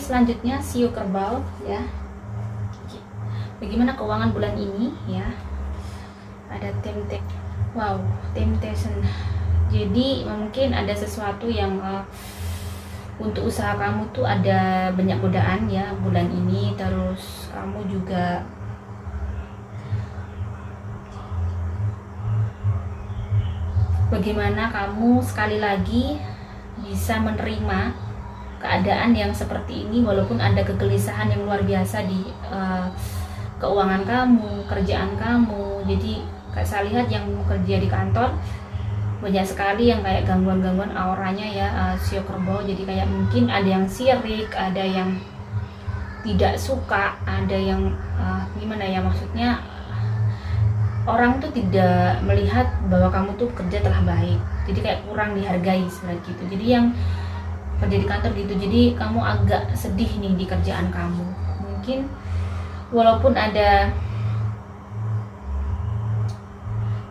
selanjutnya Sio Kerbau ya. Bagaimana keuangan bulan ini ya? Ada temptation. Jadi mungkin ada sesuatu yang untuk usaha kamu tuh ada banyak godaan ya bulan ini. Terus kamu juga bagaimana kamu sekali lagi bisa menerima keadaan yang seperti ini walaupun ada kegelisahan yang luar biasa di keuangan kamu, kerjaan kamu. Jadi saya lihat yang kerja di kantor banyak sekali yang kayak gangguan-gangguan auranya ya, Sio Kerbau. Jadi kayak mungkin ada yang sirik, ada yang tidak suka, ada yang gimana ya, maksudnya orang tuh tidak melihat bahwa kamu tuh kerja telah baik, jadi kayak kurang dihargai seperti gitu. Jadi yang kerja di kantor gitu, jadi kamu agak sedih nih di kerjaan kamu. Mungkin walaupun ada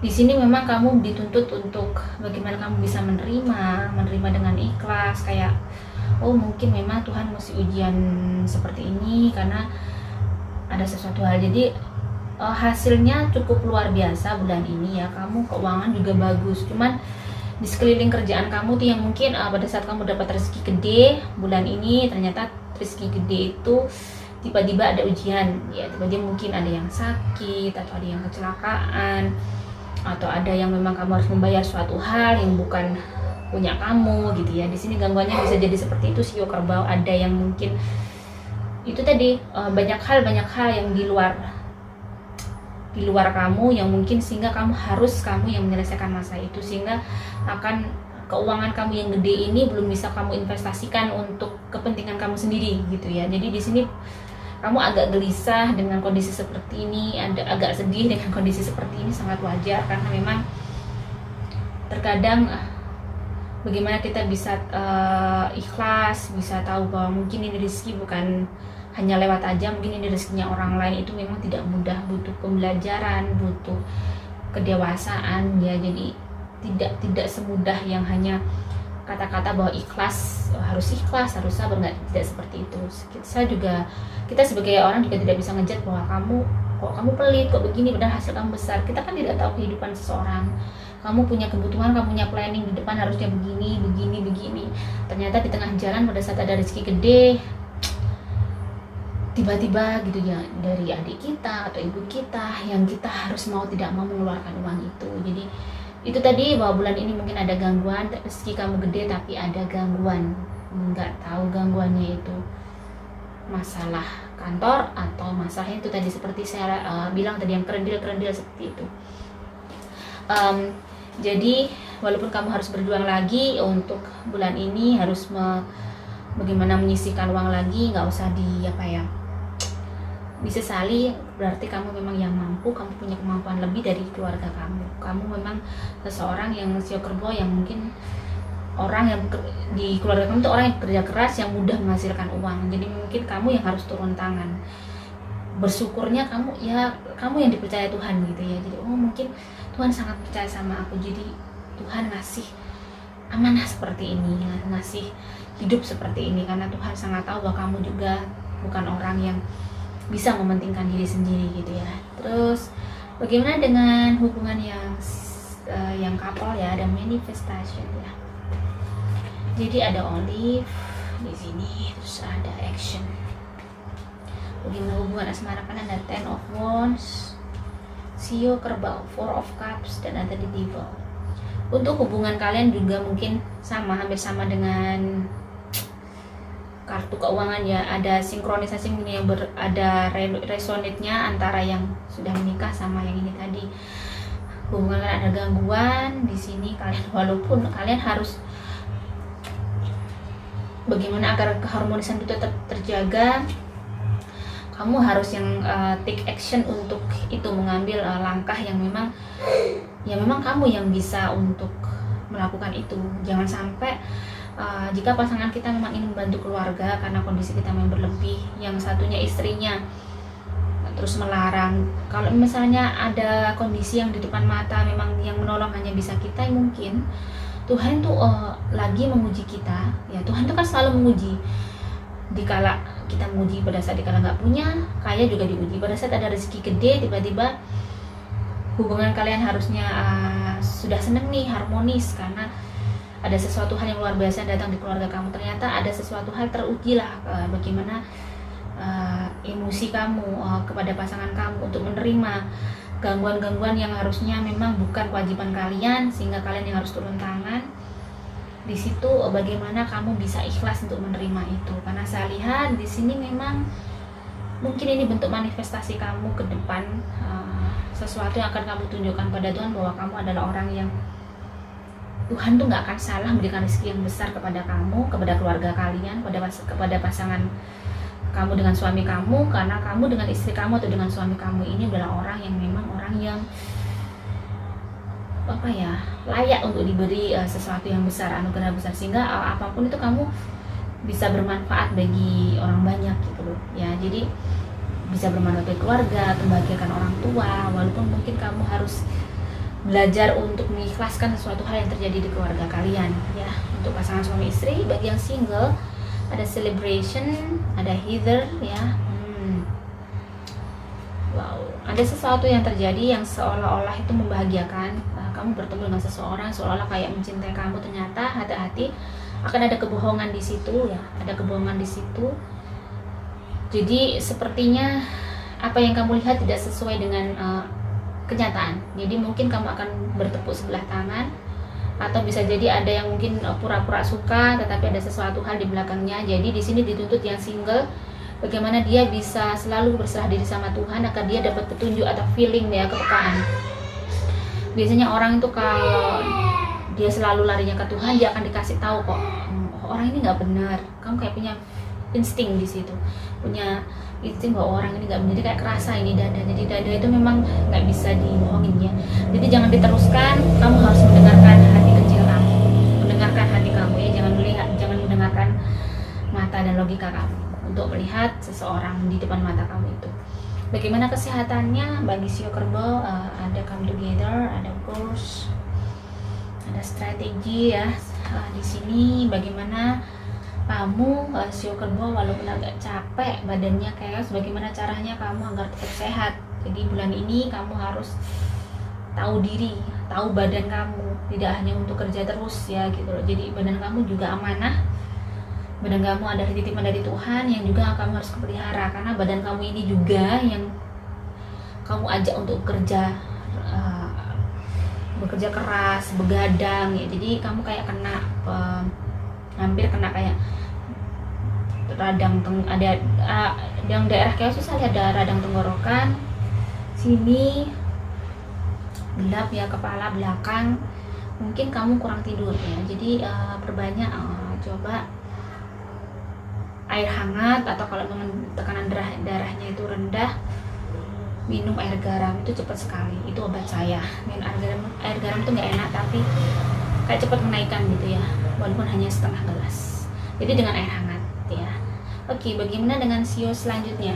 di sini memang kamu dituntut untuk bagaimana kamu bisa menerima dengan ikhlas, kayak oh mungkin memang Tuhan mesti ujian seperti ini karena ada sesuatu hal. Jadi hasilnya cukup luar biasa bulan ini ya, kamu keuangan juga bagus. Cuman di sekeliling kerjaan kamu tuh yang mungkin pada saat kamu dapat rezeki gede bulan ini, ternyata rezeki gede itu tiba-tiba ada ujian ya, tiba-tiba mungkin ada yang sakit atau ada yang kecelakaan atau ada yang memang kamu harus membayar suatu hal yang bukan punya kamu gitu ya. Di sini gangguannya bisa jadi seperti itu Sio Kerbau. Ada yang mungkin itu tadi banyak hal yang di luar kamu yang mungkin sehingga kamu yang menyelesaikan masa itu, sehingga akan keuangan kamu yang gede ini belum bisa kamu investasikan untuk kepentingan kamu sendiri gitu ya. Jadi di sini kamu agak gelisah dengan kondisi seperti ini, agak sedih dengan kondisi seperti ini, sangat wajar karena memang terkadang bagaimana kita bisa ikhlas, bisa tahu bahwa mungkin ini rezeki bukan hanya lewat aja, mungkin ini rezekinya orang lain, itu memang tidak mudah, butuh pembelajaran, butuh kedewasaan ya. Jadi tidak semudah yang hanya kata-kata bahwa harus ikhlas, harus sabar, tidak seperti itu. Kita sebagai orang juga tidak bisa ngejat bahwa kamu pelit, kok begini, padahal hasil kamu besar. Kita kan tidak tahu kehidupan seseorang. Kamu punya kebutuhan, kamu punya planning di depan harusnya begini. Ternyata di tengah jalan pada saat ada rezeki gede, tiba-tiba gitu ya dari adik kita atau ibu kita yang kita harus mau tidak mau mengeluarkan uang itu. Jadi itu tadi bahwa bulan ini mungkin ada gangguan, rezeki kamu gede tapi ada gangguan, nggak tahu gangguannya itu masalah kantor atau masalahnya itu tadi seperti saya bilang tadi yang kerendil seperti itu. Jadi walaupun kamu harus berjuang lagi untuk bulan ini, harus bagaimana menyisihkan uang lagi, nggak usah disesali, berarti kamu memang yang mampu, kamu punya kemampuan lebih dari keluarga kamu memang seseorang yang Sio Kerbau yang mungkin orang yang di keluarga kamu itu orang yang kerja keras, yang mudah menghasilkan uang. Jadi mungkin kamu yang harus turun tangan, bersyukurnya kamu yang dipercaya Tuhan gitu ya. Jadi mungkin Tuhan sangat percaya sama aku, jadi Tuhan ngasih amanah seperti ini, ngasih hidup seperti ini, karena Tuhan sangat tahu bahwa kamu juga bukan orang yang bisa mementingkan diri sendiri gitu ya. Terus bagaimana dengan hubungan yang couple ya, ada manifestation ya. Jadi ada olive di sini, terus ada action. Bagaimana hubungan asmara kan, ada 10 of Wands, Sio Kerbau, 4 of Cups, dan ada the Devil. Untuk hubungan kalian juga mungkin hampir sama dengan kartu keuangan ya, ada sinkronisasi yang ada resonate-nya antara yang sudah menikah sama yang ini tadi. Hubungan kalian ada gangguan di sini, walaupun kalian harus bagaimana agar keharmonisan itu tetap terjaga, kamu harus yang take action untuk itu, mengambil langkah yang memang kamu yang bisa untuk melakukan itu. Jangan sampai jika pasangan kita memang ingin membantu keluarga karena kondisi kita memang berlebih, yang satunya istrinya terus melarang. Kalau misalnya ada kondisi yang di depan mata memang yang menolong hanya bisa kita, mungkin Tuhan tuh lagi menguji kita ya. Tuhan tuh kan selalu menguji dikala kita menguji, pada saat dikala nggak punya, kaya juga diuji. Pada saat ada rezeki gede, tiba-tiba hubungan kalian harusnya sudah seneng nih, harmonis, karena ada sesuatu hal yang luar biasa datang di keluarga kamu. Ternyata ada sesuatu hal teruji lah, bagaimana emosi kamu kepada pasangan kamu untuk menerima gangguan-gangguan yang harusnya memang bukan kewajiban kalian, sehingga kalian yang harus turun tangan. Di situ bagaimana kamu bisa ikhlas untuk menerima itu, karena saya lihat di sini memang mungkin ini bentuk manifestasi kamu ke depan, sesuatu yang akan kamu tunjukkan pada Tuhan bahwa kamu adalah orang yang Tuhan tuh nggak akan salah memberikan rezeki yang besar kepada kamu, kepada keluarga kalian, kepada pasangan kamu dengan suami kamu, karena kamu dengan istri kamu atau dengan suami kamu ini adalah orang yang memang orang yang layak untuk diberi sesuatu yang besar, anugerah besar, sehingga apapun itu kamu bisa bermanfaat bagi orang banyak gitu loh ya. Jadi bisa bermanfaat bagi keluarga, membahagiakan orang tua, walaupun mungkin kamu harus belajar untuk mengikhlaskan sesuatu hal yang terjadi di keluarga kalian ya. Untuk pasangan suami istri, bagi yang single ada celebration, ada heather ya. Wow, ada sesuatu yang terjadi yang seolah-olah itu membahagiakan. Kamu bertemu dengan seseorang seolah-olah kayak mencintai kamu, ternyata hati-hati akan ada kebohongan di situ ya, ada kebohongan di situ. Jadi sepertinya apa yang kamu lihat tidak sesuai dengan kenyataan. Jadi mungkin kamu akan bertepuk sebelah tangan, atau bisa jadi ada yang mungkin pura-pura suka tetapi ada sesuatu hal di belakangnya. Jadi di sini dituntut yang single bagaimana dia bisa selalu berserah diri sama Tuhan agar dia dapat petunjuk atau feeling ya, kepekaan. Biasanya orang itu kalau dia selalu larinya ke Tuhan, dia akan dikasih tahu kok, orang ini nggak benar. Kamu kayak punya insting di situ, punya insting bahwa orang ini nggak benar, kayak kerasa ini dada. Jadi dada itu memang nggak bisa dibohongin ya. Jadi jangan diteruskan, kamu harus mendengarkan hati kecil kamu, mendengarkan hati kamu ya, jangan mendengarkan mata dan logika kamu untuk melihat seseorang di depan mata kamu itu. Bagaimana kesehatannya bagi Sio Kerbau? Ada come together, ada course, ada strategi ya. Di sini bagaimana kamu Sio Kerbau walaupun agak capek, badannya chaos, bagaimana caranya kamu agar tetap sehat. Jadi bulan ini kamu harus tahu diri, tahu badan kamu, tidak hanya untuk kerja terus ya gitu loh. Jadi badan kamu juga amanah. Badan kamu adalah titipan dari Tuhan yang juga kamu harus pelihara, karena badan kamu ini juga yang kamu ajak untuk bekerja keras, begadang ya. Jadi kamu kayak kena hampir kena kayak radang ada yang daerah kayak susah lihat, ada radang tenggorokan sini, gelap ya kepala belakang. Mungkin kamu kurang tidur ya. Jadi perbanyak coba air hangat, atau kalau memang tekanan darahnya itu rendah, minum air garam, itu cepat sekali. Itu obat saya. Minum air garam itu nggak enak, tapi kayak cepat menaikkan gitu ya, walaupun hanya setengah gelas. Jadi dengan air hangat ya. Oke, bagaimana dengan Sio selanjutnya?